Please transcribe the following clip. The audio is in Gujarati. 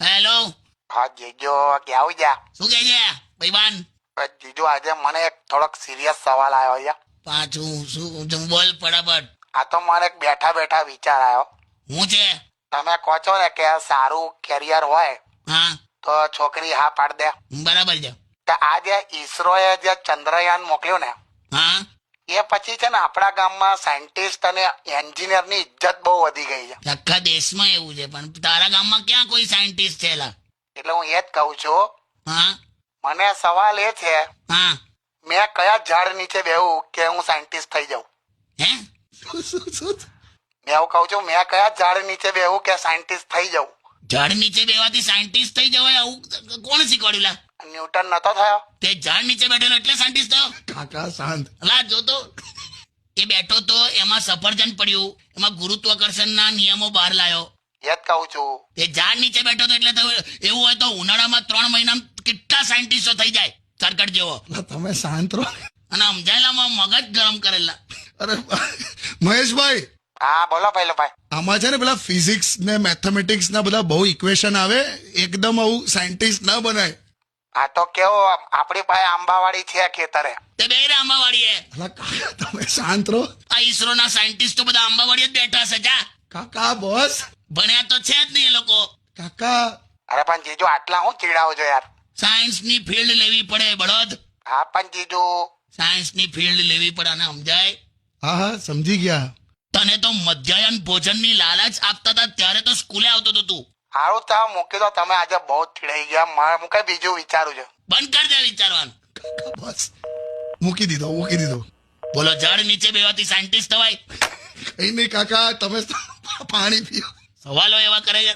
હેલો. હા જીજો કેવું છે? શું કહે છે ભાઈબાન? જીજો આજે મને એક થોડોક સિરિયસ સવાલ આવ્યો છે. પાછું શું? બોલ ફટાફટ. આ તો મને એક બેઠા બેઠા વિચાર આવ્યો. હું છે? તમે કહો છો ને કે સારું કેરિયર હોય હા, તો છોકરી હા પાડ દે. બરાબર છે. તો આ જે ઈસરોએ જે ચંદ્રયાન મોકલ્યું ને હા, એ પછી છે ને આપણા ગામમાં સાયન્ટિસ્ટ અને એન્જિનિયર ની ઇજ્જત બહુ વધી ગઈ છે. આખા દેશમાં એવું છે, પણ તારા ગામમાં ક્યાં કોઈ સાયન્ટિસ્ટ છે એલા? એટલે હું એ જ કહું છું. હા મને સવાલ એ છે, હા. મેં કયા ઝાડ નીચે બેહું કે હું સાયન્ટિસ્ટ થઈ જાઉં? હે? મેં એવું કહું છું, મેં કયા ઝાડ નીચે બેહું કે સાયન્ટિસ્ટ થઈ જાઉં? ઝાડ નીચે બેવાથી સાયન્ટિસ્ટ થઈ જવાય આવું કોણ શીખવાડ્યું લા? ન્યૂટન નતો થયો? તે ઝાડ નીચે બેઠેલો એટલે સાયન્ટિસ્ટ થયો? કાકા શાંત. અલા જો તો એ બેઠો તો એમાં સફરજન પડ્યું, એમાં ગુરુત્વાકર્ષણના નિયમો બહાર લાયો. એ જ કહું છું. તે ઝાડ નીચે બેઠો તો એટલે તો એવું હોય તો ઉનાળામાં 3 મહિનામાં કેટલા સાયન્ટિસ્ટો થઈ જાય સરકટ જેવો. એટલે તમે શાંત રહો. અને સમજાયેલામાં મગજ ગરમ કરેલા. અરે મહેશભાઈ, હા બોલો ભાઈ. આમાં છે ને પેલા ફિઝિક્સ ને મેથેમેટિક્સ ના બધા બહુ ઇક્વેશન આવે, એકદમ આવું સાયન્ટિસ્ટ ના બનાય. આ તો કેવું આપણી પાસે આંબાવાડી છે ખેતરે. તે બે આંબાવાડી હે. એટલે કાકા તમે શાંત રહો. આ ઈસરોના સાયન્ટિસ્ટો બધા આંબાવાડી જ બેઠા છે. જા, કાકા બોસ. ભણ્યા તો છે જ નહીં એ લોકો. કાકા અરે પણ જીજુ આટલા હું ચીડાવો છો યાર? સાયન્સની ફિલ્ડ લેવી પડે બળદ. હા પણ જીજુ. સાયન્સની ફિલ્ડ લેવી પડે અને સમજાય. હા હા સમજી ગયા. તને તો મધ્યાહન ભોજનની લાલચ આપતા હતા ત્યારે તો સ્કૂલે આવતો હતો તું. સારું તો મૂકી દો, તમે આજે બહુ જ ચીડાઈ ગયા. હું કઈ બીજું વિચારું છું. બંધ કર દે વિચારવાનું. કાકા બોસ મૂકી દીધો. બોલો, ઝાડ નીચે બેવાથી સાયન્ટિસ્ટ થવાય? કઈ નહીં કાકા, તમે પાણી પીઓ. સવાલો એવા કરે છે.